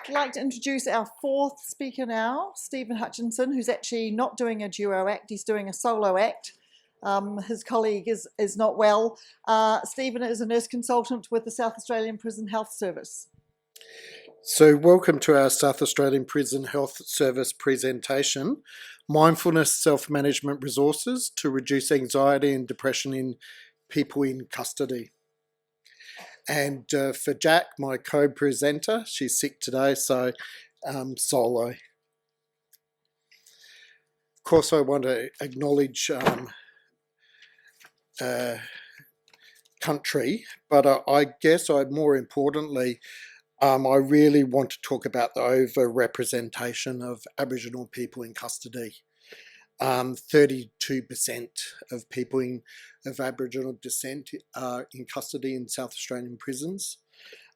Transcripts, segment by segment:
I'd like to introduce our fourth speaker now, Stephen Hutchinson, who's actually not doing a duo act, he's doing a solo act. His colleague is not well. Stephen is a nurse consultant with the South Australian Prison Health Service. So welcome to our South Australian Prison Health Service presentation, Mindfulness Self-Management Resources to Reduce Anxiety and Depression in People in Custody. And for Jack, my co-presenter, she's sick today, so solo. Of course, I want to acknowledge country, but I guess more importantly, I really want to talk about the over-representation of Aboriginal people in custody. 32% of people of Aboriginal descent are in custody in South Australian prisons.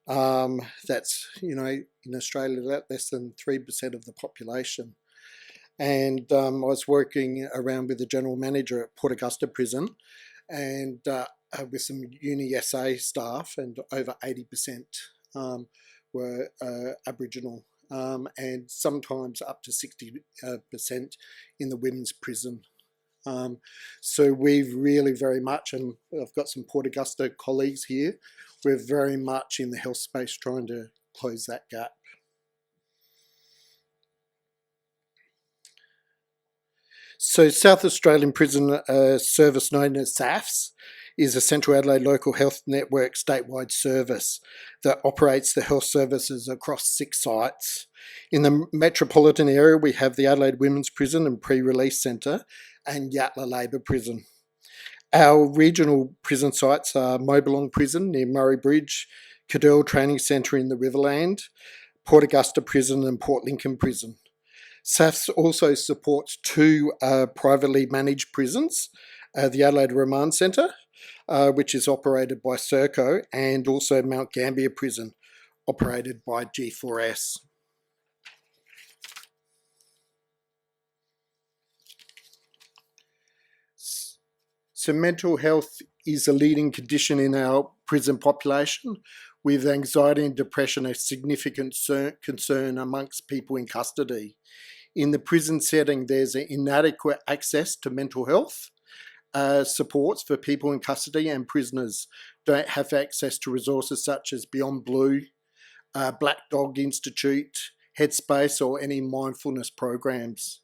That's, in Australia, less than 3% of the population. And I was working around with the general manager at Port Augusta Prison and with some Uni SA staff, and over 80% were Aboriginal. And sometimes up to 60% in the women's prison. So we've really very much, and I've got some Port Augusta colleagues here, we're very much in the health space trying to close that gap. So South Australian Prison Service, known as SAFS, is a Central Adelaide Local Health Network statewide service that operates the health services across 6 sites. In the metropolitan area, we have the Adelaide Women's Prison and Pre-Release Centre and Yatala Labour Prison. Our regional prison sites are Mobilong Prison near Murray Bridge, Cadell Training Centre in the Riverland, Port Augusta Prison and Port Lincoln Prison. SAFS also supports 2 privately managed prisons, the Adelaide Remand Centre, which is operated by Serco, and also Mount Gambier Prison, operated by G4S. So mental health is a leading condition in our prison population, with anxiety and depression a significant concern amongst people in custody. In the prison setting, there's inadequate access to mental health supports for people in custody, and prisoners don't have access to resources such as Beyond Blue, Black Dog Institute, Headspace, or any mindfulness programs.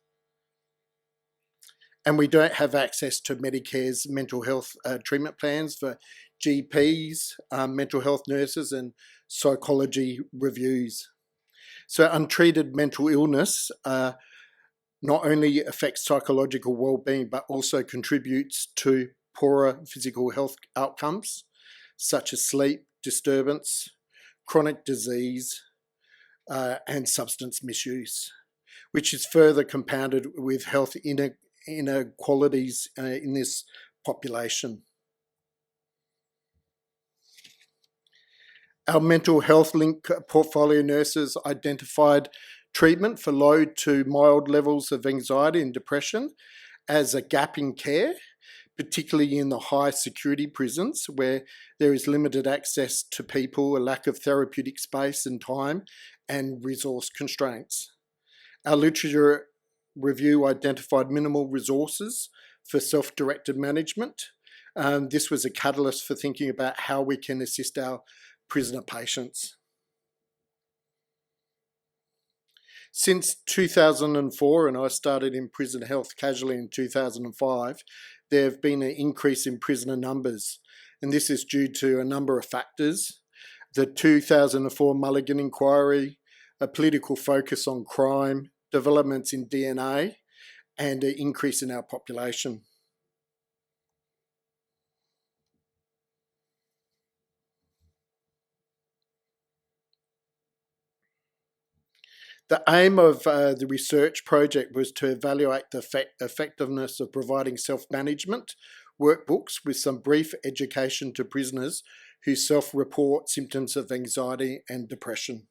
And we don't have access to Medicare's mental health treatment plans for GPs, mental health nurses, and psychology reviews. So untreated mental illness not only affects psychological well-being, but also contributes to poorer physical health outcomes, such as sleep disturbance, chronic disease, and substance misuse, which is further compounded with health inequalities in this population. Our mental health link portfolio nurses identified treatment for low to mild levels of anxiety and depression as a gap in care, particularly in the high security prisons where there is limited access to people, a lack of therapeutic space and time, and resource constraints. Our literature review identified minimal resources for self-directed management. This was a catalyst for thinking about how we can assist our prisoner patients. Since 2004, and I started in prison health casually in 2005, there have been an increase in prisoner numbers, and this is due to a number of factors. The 2004 Mulligan Inquiry, a political focus on crime, developments in DNA, and an increase in our population. The aim of the research project was to evaluate the effectiveness of providing self-management workbooks with some brief education to prisoners who self-report symptoms of anxiety and depression.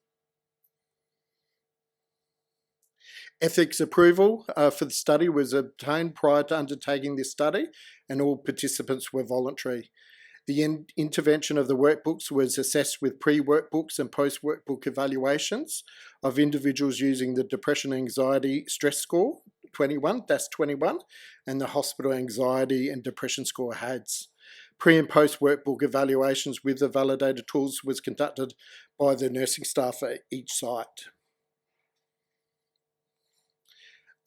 Ethics approval for the study was obtained prior to undertaking this study, and all participants were voluntary. The intervention of the workbooks was assessed with pre-workbooks and post-workbook evaluations of individuals using the Depression Anxiety Stress Score 21, DAS-21, and the Hospital Anxiety and Depression Score HADS. Pre and post workbook evaluations with the validated tools was conducted by the nursing staff at each site.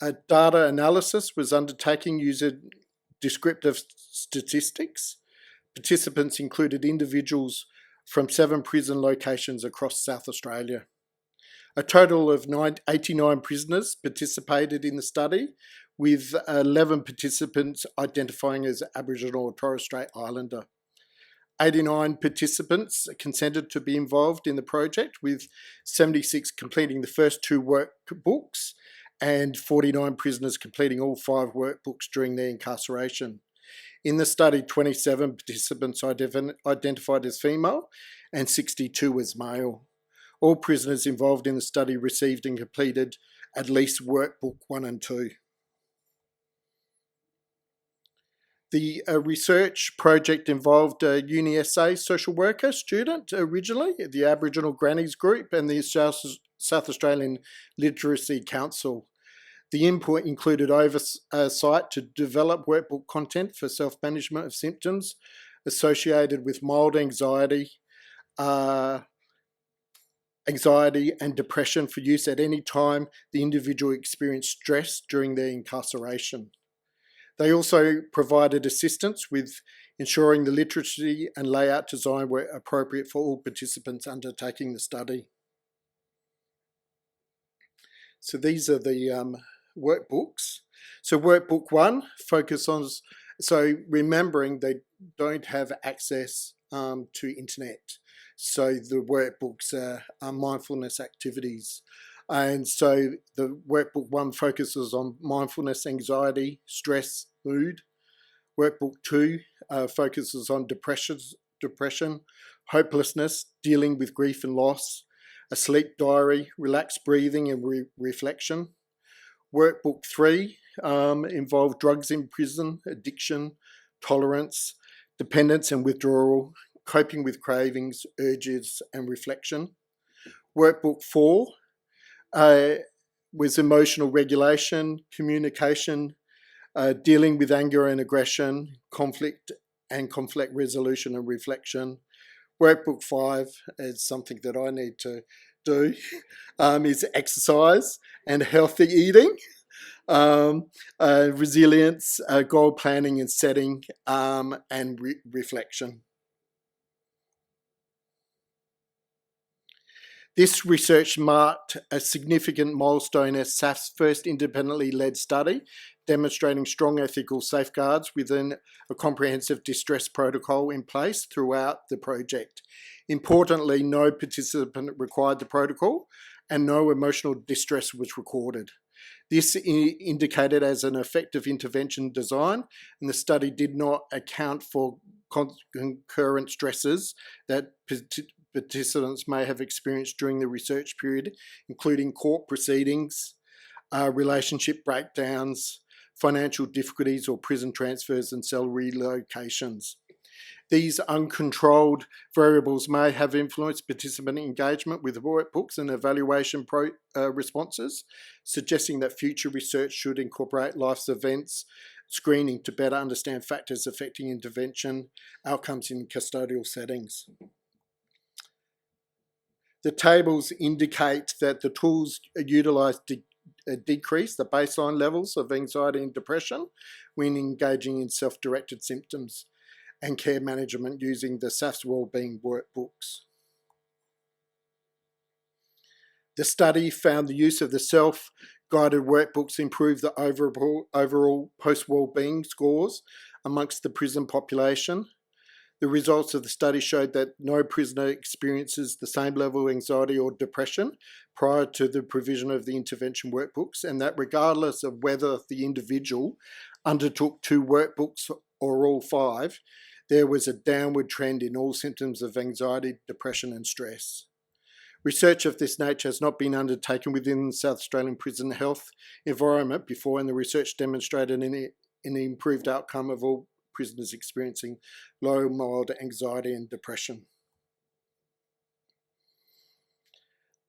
A data analysis was undertaken using descriptive statistics. Participants included individuals from 7 prison locations across South Australia. A total of 89 prisoners participated in the study, with 11 participants identifying as Aboriginal or Torres Strait Islander. 89 participants consented to be involved in the project, with 76 completing the first 2 workbooks and 49 prisoners completing all 5 workbooks during their incarceration. In the study, 27 participants identified as female and 62 as male. All prisoners involved in the study received and completed at least workbook 1 and 2. The research project involved a UniSA social worker student originally, the Aboriginal Grannies Group, and the South Australian Literacy Council. The input included oversight to develop workbook content for self-management of symptoms associated with mild anxiety and depression for use at any time the individual experienced stress during their incarceration. They also provided assistance with ensuring the literacy and layout design were appropriate for all participants undertaking the study. So these are the workbooks. So workbook 1 focus on, so remembering they don't have access to internet. So the workbooks are mindfulness activities. And so the workbook 1 focuses on mindfulness, anxiety, stress, mood. Workbook 2 focuses on depression, hopelessness, dealing with grief and loss, a sleep diary, relaxed breathing and reflection. Workbook 3 involved drugs in prison, addiction, tolerance, dependence and withdrawal, coping with cravings, urges and reflection. Workbook 4 was emotional regulation, communication, dealing with anger and aggression, conflict resolution and reflection. Workbook 5 is something that I need to do, is exercise and healthy eating, resilience, goal planning and setting, and reflection. This research marked a significant milestone as SAF's first independently led study, demonstrating strong ethical safeguards within a comprehensive distress protocol in place throughout the project. Importantly, no participant required the protocol and no emotional distress was recorded. This indicated as an effective intervention design, and the study did not account for concurrent stresses that participants may have experienced during the research period, including court proceedings, relationship breakdowns, financial difficulties or prison transfers and cell relocations. These uncontrolled variables may have influenced participant engagement with workbooks and evaluation responses, suggesting that future research should incorporate life's events screening to better understand factors affecting intervention outcomes in custodial settings. The tables indicate that the tools utilised decrease the baseline levels of anxiety and depression when engaging in self-directed symptoms and care management using the SAF's wellbeing workbooks. The study found the use of the self-guided workbooks improved the overall post-wellbeing scores amongst the prison population. The results of the study showed that no prisoner experiences the same level of anxiety or depression prior to the provision of the intervention workbooks, and that regardless of whether the individual undertook 2 workbooks or all 5, there was a downward trend in all symptoms of anxiety, depression and stress. Research of this nature has not been undertaken within the South Australian prison health environment before, and the research demonstrated an improved outcome of all prisoners experiencing low mild anxiety and depression.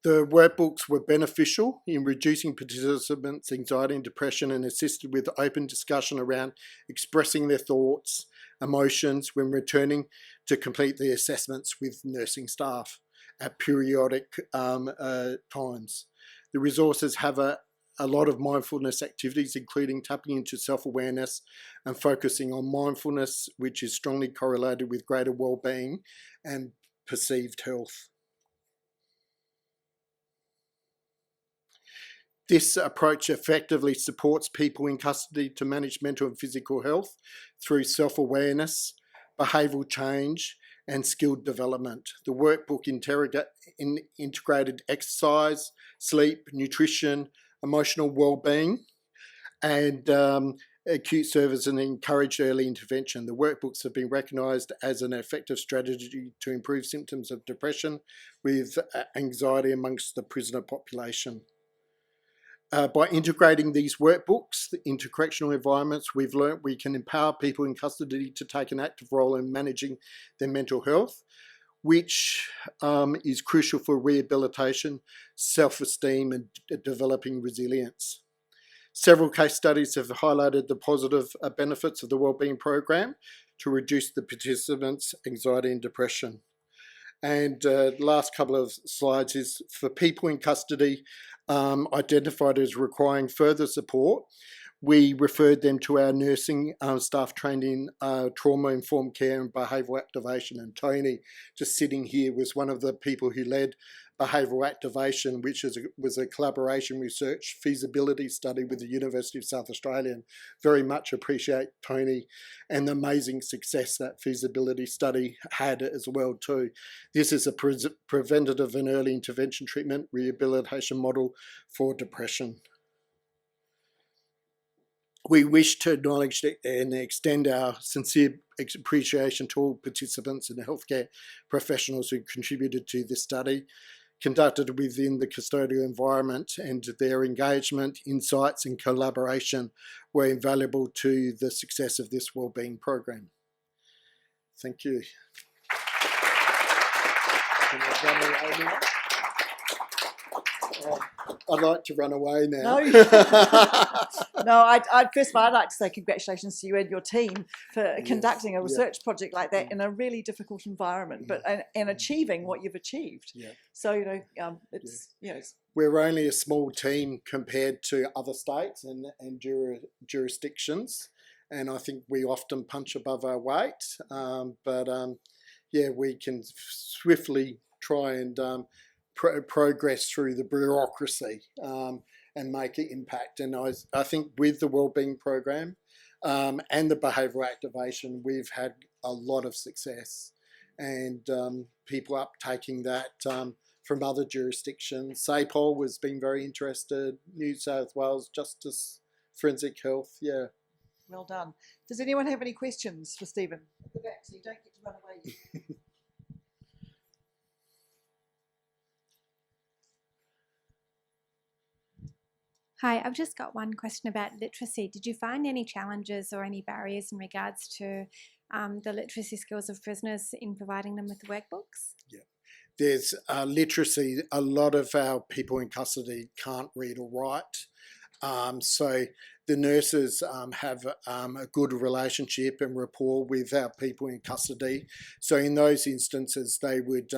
The workbooks were beneficial in reducing participants' anxiety and depression and assisted with open discussion around expressing their thoughts, emotions when returning to complete the assessments with nursing staff at periodic times. The resources have a lot of mindfulness activities, including tapping into self-awareness and focusing on mindfulness, which is strongly correlated with greater well-being and perceived health. This approach effectively supports people in custody to manage mental and physical health through self-awareness, behavioural change, and skilled development. The workbook integrated exercise, sleep, nutrition, emotional well-being, and acute service and encouraged early intervention. The workbooks have been recognised as an effective strategy to improve symptoms of depression with anxiety amongst the prisoner population. By integrating these workbooks into correctional environments, we've learnt we can empower people in custody to take an active role in managing their mental health, which is crucial for rehabilitation, self-esteem, and developing resilience. Several case studies have highlighted the positive benefits of the wellbeing program to reduce the participants' anxiety and depression. And the last couple of slides is for people in custody identified as requiring further support. We referred them to our nursing staff trained in trauma-informed care and behavioural activation. And Tony, just sitting here, was one of the people who led behavioural activation, which was a collaboration research feasibility study with the University of South Australia. And very much appreciate Tony and the amazing success that feasibility study had as well too. This is a preventative and early intervention treatment rehabilitation model for depression. We wish to acknowledge and extend our sincere appreciation to all participants and healthcare professionals who contributed to this study, conducted within the custodial environment, and their engagement, insights and collaboration were invaluable to the success of this wellbeing program. Thank you. Can I run away now? I'd like to run away now. No, first of all, I'd like to say congratulations to you and your team for conducting a research project like that in a really difficult environment, but and achieving what you've achieved. So it's we're only a small team compared to other states and jurisdictions, and I think we often punch above our weight. We can swiftly try and progress through the bureaucracy and make an impact. And I think with the wellbeing program and the behavioural activation, we've had a lot of success, and people uptaking that from other jurisdictions. SAPOL has been very interested, New South Wales Justice, Forensic Health, Well done. Does anyone have any questions for Stephen? At the back, so you don't get to run away yet. Hi, I've just got one question about literacy. Did you find any challenges or any barriers in regards to the literacy skills of prisoners in providing them with the workbooks? There's literacy. A lot of our people in custody can't read or write. So the nurses have a good relationship and rapport with our people in custody. So in those instances, they would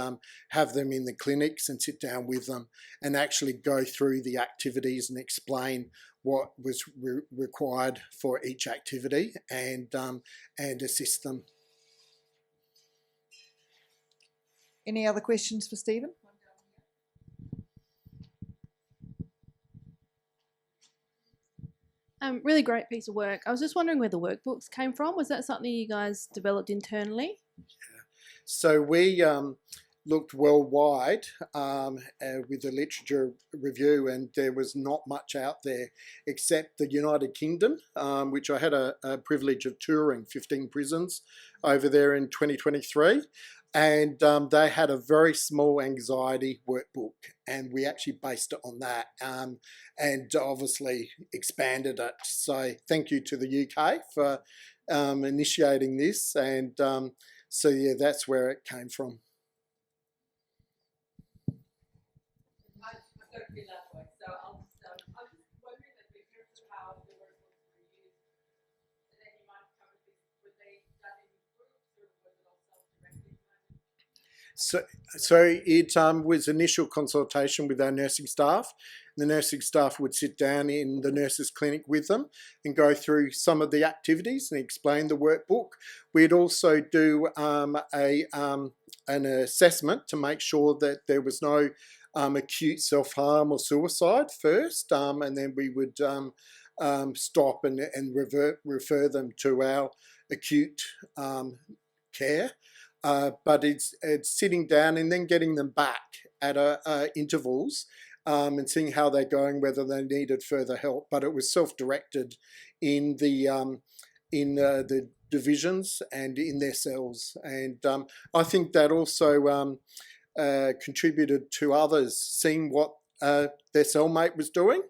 have them in the clinics and sit down with them and actually go through the activities and explain what was required for each activity and assist them. Any other questions for Stephen? Really great piece of work. I was just wondering where the workbooks came from. Was that something you guys developed internally? So we looked worldwide with the literature review, and there was not much out there except the United Kingdom, which I had a privilege of touring 15 prisons over there in 2023. and they had a very small anxiety workbook, and we actually based it on that, and obviously expanded it. So thank you to the UK for initiating this, and so yeah, that's where it came from. I've got a few last ones, so I'm just wondering that in terms of how the workbooks were used, and then you might cover this, were they done in groups or was it all self-directed? So it was initial consultation with our nursing staff. The nursing staff would sit down in the nurses' clinic with them and go through some of the activities and explain the workbook. We'd also do an assessment to make sure that there was no acute self-harm or suicide first, and then we would stop and refer them to our acute care. But it's sitting down and then getting them back at intervals and seeing how they're going, whether they needed further help. But it was self-directed in the divisions and in their cells, and I think that also contributed to others seeing what their cellmate was doing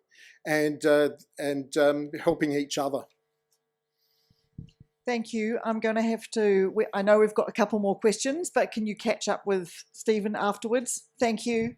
and helping each other. Thank you. I'm going to have to, I know we've got a couple more questions, but can you catch up with Stephen afterwards? Thank you.